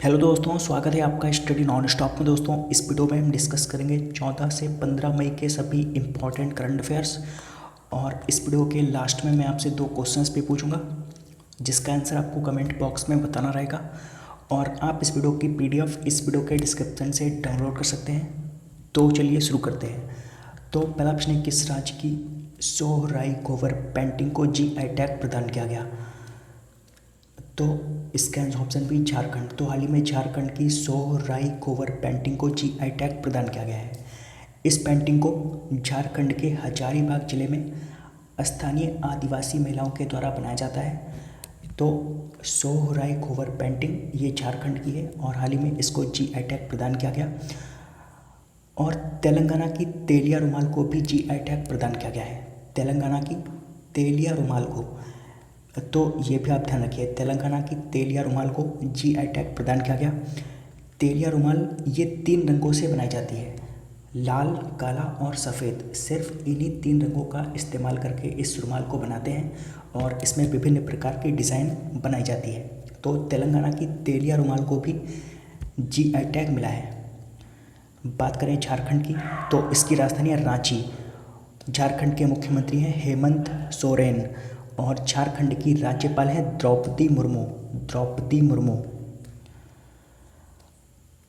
Hello दोस्तों, स्वागत है आपका स्टडी नॉन स्टॉप में। दोस्तों, इस वीडियो में हम डिस्कस करेंगे 14 से 15 मई के सभी इम्पॉर्टेंट करंट अफेयर्स। और इस वीडियो के लास्ट में मैं आपसे 2 क्वेश्चंस भी पूछूंगा जिसका आंसर आपको कमेंट बॉक्स में बताना रहेगा। और आप इस वीडियो की पीडीएफ इस वीडियो के डिस्क्रिप्शन से डाउनलोड कर सकते हैं। तो चलिए शुरू करते हैं। तो पहला प्रश्न है, किस राज्य की सोहराई पेंटिंग को जीआई टैग प्रदान किया गया? तो इसका ऑप्शन बी झारखंड। तो हाल ही में झारखंड की सोहराई पेंटिंग को जीआई टैग प्रदान किया गया है। इस पेंटिंग को झारखंड के हजारीबाग जिले में स्थानीय आदिवासी महिलाओं के द्वारा बनाया जाता है। तो सोहराई पेंटिंग ये झारखंड की है और हाल ही में इसको जीआई टैग प्रदान किया गया। और तेलंगाना की तेलिया रुमाल को भी जीआई टैग प्रदान किया गया है। तेलंगाना की तेलिया रुमाल को, तो ये भी आप ध्यान रखिए, तेलंगाना की तेलिया रुमाल को जीआई टैग प्रदान किया गया। तेलिया रुमाल ये 3 रंगों से बनाई जाती है, लाल, काला और सफ़ेद। सिर्फ इन्हीं 3 रंगों का इस्तेमाल करके इस रुमाल को बनाते हैं और इसमें विभिन्न प्रकार की डिज़ाइन बनाई जाती है। तो तेलंगाना की तेलिया रुमाल को भी जीआई टैग मिला है। बात करें झारखंड की, तो इसकी राजधानी है रांची। झारखंड के मुख्यमंत्री हैं हेमंत सोरेन और झारखंड की राज्यपाल हैं द्रौपदी मुर्मू।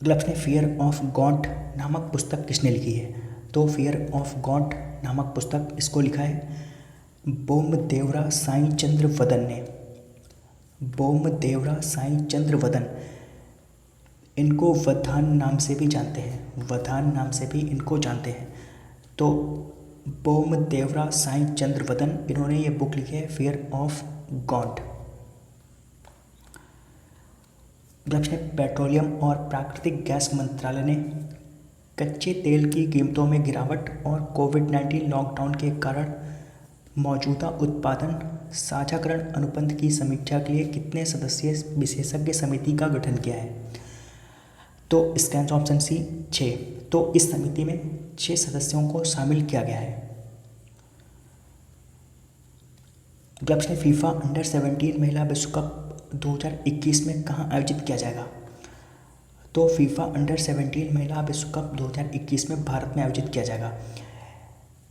अगला प्रश्न है, फियर ऑफ गॉड नामक पुस्तक किसने लिखी है? तो फियर ऑफ गॉड नामक पुस्तक इसको लिखा है बोमदेवरा साईं चंद्र वदन ने। बोमदेवरा साईं चंद्र वदन, इनको वधान नाम से भी जानते हैं, वधान नाम से भी इनको जानते हैं। तो बोमदेवरा साईं चंद्र वदन, इन्होंने ये बुक लिखी है फियर ऑफ गॉड। पेट्रोलियम और प्राकृतिक गैस मंत्रालय ने कच्चे तेल की कीमतों में गिरावट और कोविड-19 लॉकडाउन के कारण मौजूदा उत्पादन साझाकरण अनुबंध की समीक्षा के लिए कितने सदस्यीय विशेषज्ञ समिति का गठन किया है? तो इसका आंसर ऑप्शन सी 6। तो इस समिति में 6 सदस्यों को शामिल किया गया है। अगला प्रश्न, फीफा अंडर 17 महिला विश्व कप 2021 में कहाँ आयोजित किया जाएगा? तो फीफा अंडर 17 महिला विश्व कप 2021 में भारत में आयोजित किया जाएगा।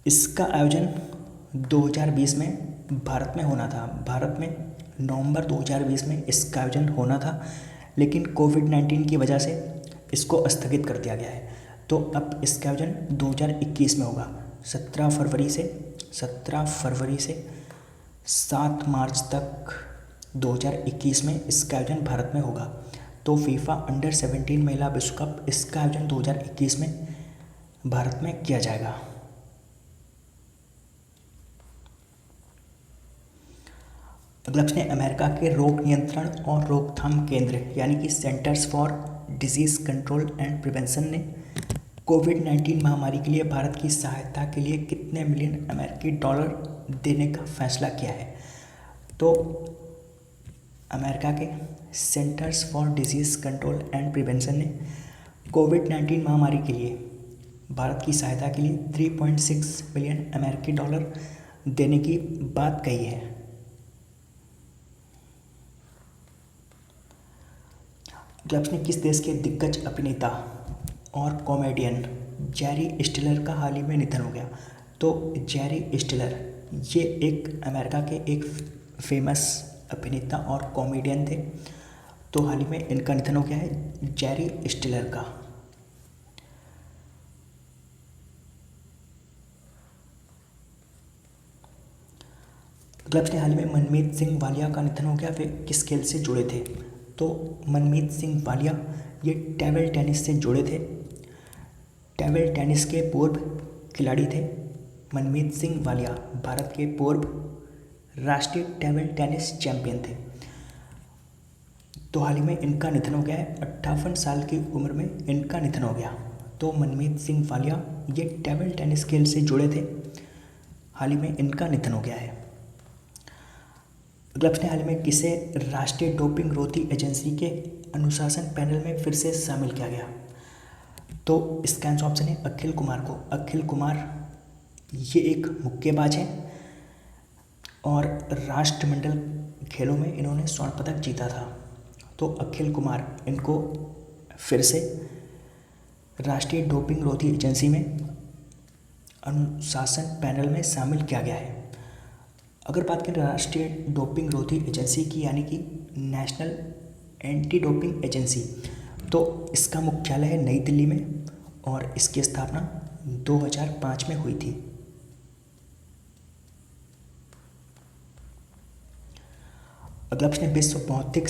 इसका आयोजन 2020 में भारत में होना था। भारत में नवंबर 2020 में इसका आयोजन होना था, लेकिन कोविड-19 की वजह से इसको स्थगित कर दिया गया है। तो अब इसका आयोजन 2021 में होगा। 17 फरवरी से 7 मार्च तक 2021 में इसका आयोजन भारत में होगा। तो फीफा अंडर 17 महिला विश्व कप, इसका आयोजन 2021 में भारत में किया जाएगा। अगला प्रश्न है, अमेरिका के रोग नियंत्रण और रोकथाम केंद्र यानी कि centres for disease control and prevention ने कोविड-19 महामारी के लिए भारत की सहायता के लिए कितने मिलियन अमेरिकी डॉलर देने का फैसला किया है? तो अमेरिका के centres for disease control and prevention ने कोविड-19 महामारी के लिए भारत की सहायता के लिए 3.6 बिलियन अमेरिकी डॉलर देने की बात कही है। अगला प्रश्न, किस देश के दिग्गज अभिनेता और कॉमेडियन जेरी स्टिलर का हाल ही में निधन हो गया? तो जेरी स्टिलर ये एक अमेरिका के एक फेमस अभिनेता और कॉमेडियन थे। तो हाल ही में इनका निधन हो गया है, जेरी स्टिलर का। अगला प्रश्न, हाल ही में मनमीत सिंह वालिया का निधन हो गया। वे किस खेल से जुड़े थे? तो मनमीत सिंह वालिया ये टेबल टेनिस से जुड़े थे। टेबल टेनिस के पूर्व खिलाड़ी थे मनमीत सिंह वालिया। भारत के पूर्व राष्ट्रीय टेबल टेनिस चैंपियन थे। तो हाल ही में इनका निधन हो गया है, 58 साल की उम्र में इनका निधन हो गया। तो मनमीत सिंह वालिया ये टेबल टेनिस खेल से जुड़े थे, हाल ही में इनका निधन हो गया है। अगला प्रश्न, हाल ही में किसे राष्ट्रीय डोपिंग रोधी एजेंसी के अनुशासन पैनल में फिर से शामिल किया गया? तो इसका आंसर ऑप्शन है अखिल कुमार को। अखिल कुमार ये एक मुक्केबाज है और राष्ट्रमंडल खेलों में इन्होंने स्वर्ण पदक जीता था। तो अखिल कुमार, इनको फिर से राष्ट्रीय डोपिंग रोधी एजेंसी में अनुशासन पैनल में शामिल किया गया है। अगर बात करें राष्ट्रीय डोपिंग रोधी एजेंसी की यानी कि नेशनल एंटी डोपिंग एजेंसी, तो इसका मुख्यालय है नई दिल्ली में और इसकी स्थापना 2005 में हुई थी। अगला प्रश्न, विश्व बौद्धिक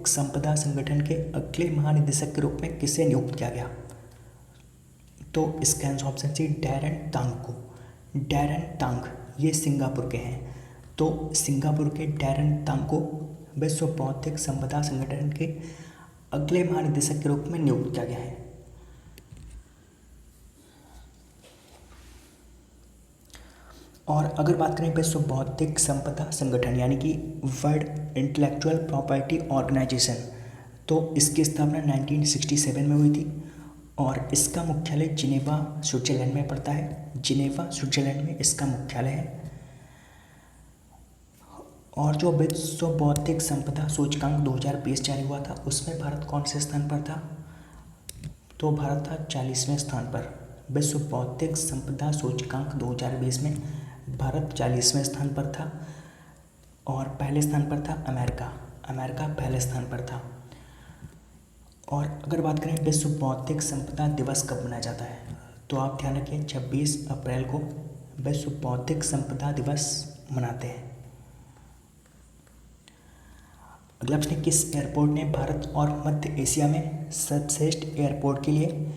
संपदा संगठन के अगले महानिदेशक के रूप में किसे नियुक्त किया गया? तो इसका आंसर ऑप्शन सी डैरेन तांग को। डैरेन तांग ये सिंगापुर के हैं, तो सिंगापुर के डैरेन तांग को विश्व बौद्धिक संपदा संगठन के अगले महानिदेशक के रूप में नियुक्त किया गया है। और अगर बात करें विश्व बौद्धिक संपदा संगठन यानी कि वर्ल्ड इंटेलेक्चुअल प्रॉपर्टी ऑर्गेनाइजेशन, तो इसकी स्थापना 1967 में हुई थी और इसका मुख्यालय जिनेवा स्विट्जरलैंड में पड़ता है। जिनेवा स्विट्जरलैंड में इसका मुख्यालय है। और जो विश्व बौद्धिक संपदा सूचकांक 2020 जारी हुआ था उसमें भारत कौन से स्थान पर था? तो भारत था 40वें स्थान पर। विश्व बौद्धिक संपदा सूचकांक 2020 में भारत 40वें स्थान पर था और पहले स्थान पर था अमेरिका पहले स्थान पर था। और अगर बात करें विश्व बौद्धिक संपदा दिवस कब मनाया जाता है, तो आप ध्यान रखिए 26 अप्रैल को विश्व बौद्धिक संपदा दिवस मनाते हैं। अगला प्रश्न, किस एयरपोर्ट ने भारत और मध्य एशिया में सर्वश्रेष्ठ एयरपोर्ट के लिए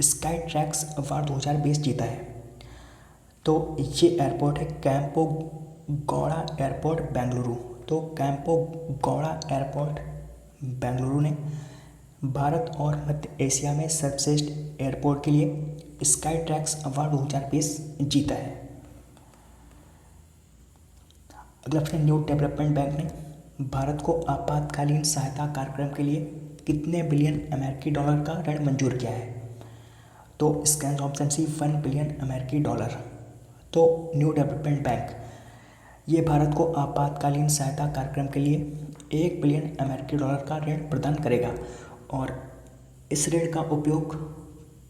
स्काई ट्रैक्स अवार्ड 2020 जीता है? तो ये एयरपोर्ट है कैंपो गौड़ा एयरपोर्ट बेंगलुरु। तो कैंपो गौड़ा एयरपोर्ट बेंगलुरु ने भारत और मध्य एशिया में सर्वश्रेष्ठ एयरपोर्ट के लिए स्काई ट्रैक्स अवार्ड 2020 जीता है। अगला प्रश्न, न्यू डेवलपमेंट बैंक ने भारत को आपातकालीन सहायता कार्यक्रम के लिए कितने बिलियन अमेरिकी डॉलर का ऋण मंजूर किया है? तो इसका आंसर ऑप्शन सी 1 बिलियन अमेरिकी डॉलर। तो न्यू डेवलपमेंट बैंक ये भारत को आपातकालीन सहायता कार्यक्रम के लिए 1 बिलियन अमेरिकी डॉलर का ऋण प्रदान करेगा और इस ऋण का उपयोग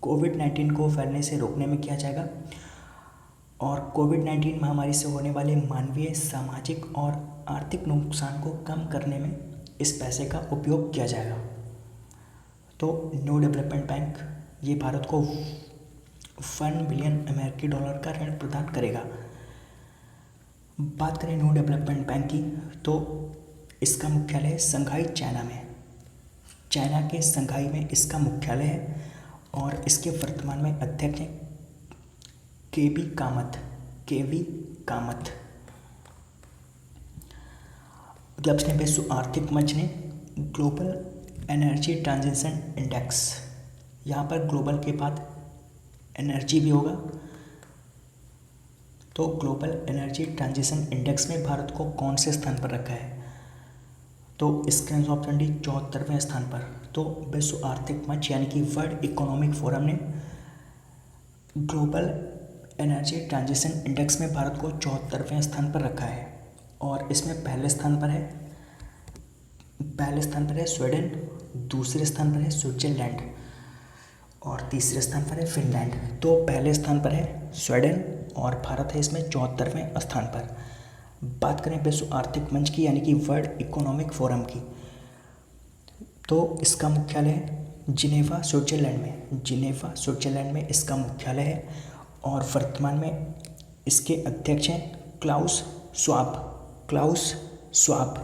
कोविड-19 को फैलने से रोकने में किया जाएगा और कोविड-19 महामारी से होने वाले मानवीय, सामाजिक और आर्थिक नुकसान को कम करने में इस पैसे का उपयोग किया जाएगा। तो न्यू डेवलपमेंट बैंक ये भारत को 1 बिलियन अमेरिकी डॉलर का ऋण प्रदान करेगा। बात करें न्यू डेवलपमेंट बैंक की, तो इसका मुख्यालय संघाई चाइना में, चाइना के संघाई में इसका मुख्यालय है और इसके वर्तमान में अध्यक्ष हैं केवी कामत। अगला प्रश्न, विश्व आर्थिक मंच ने ग्लोबल एनर्जी ट्रांजिशन इंडेक्स, यहाँ पर ग्लोबल के बाद एनर्जी भी होगा, तो ग्लोबल एनर्जी ट्रांजिशन इंडेक्स में भारत को कौन से स्थान पर रखा है? तो इसका आंसर ऑप्शन डी 74वें स्थान पर। तो विश्व आर्थिक मंच यानी कि वर्ल्ड इकोनॉमिक फोरम ने ग्लोबल एनर्जी ट्रांजिशन इंडेक्स में भारत को 74वें स्थान पर रखा है और इसमें पहले स्थान पर है स्वीडन, दूसरे स्थान पर है स्विट्जरलैंड और तीसरे स्थान पर है फिनलैंड। तो पहले स्थान पर है स्वीडन और भारत है इसमें 74वें स्थान पर। बात करें विश्व आर्थिक मंच की यानी कि वर्ल्ड इकोनॉमिक फोरम की, तो इसका मुख्यालय है जिनेवा स्विट्जरलैंड में इसका मुख्यालय है और वर्तमान में इसके अध्यक्ष हैं क्लाउस श्वाब।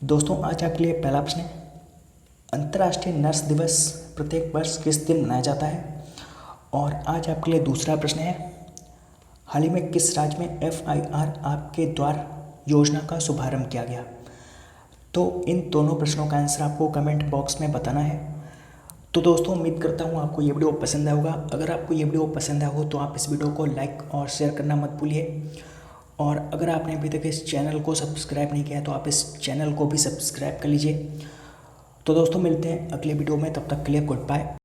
दोस्तों आज आपके लिए पहला प्रश्न है, अंतर्राष्ट्रीय नर्स दिवस प्रत्येक वर्ष किस दिन मनाया जाता है? और आज आपके लिए दूसरा प्रश्न है, हाल ही में किस राज्य में FIR आपके द्वार योजना का शुभारंभ किया गया? तो इन दोनों प्रश्नों का आंसर आपको कमेंट बॉक्स में बताना है। तो दोस्तों उम्मीद करता हूँ आपको ये वीडियो पसंद आया होगा। अगर आपको ये वीडियो पसंद आया हो तो आप इस वीडियो को लाइक और शेयर करना मत भूलिए और अगर आपने अभी तक इस चैनल को सब्सक्राइब नहीं किया तो आप इस चैनल को भी सब्सक्राइब कर लीजिए। तो दोस्तों मिलते हैं अगले वीडियो में, तब तक के लिए गुड बाय।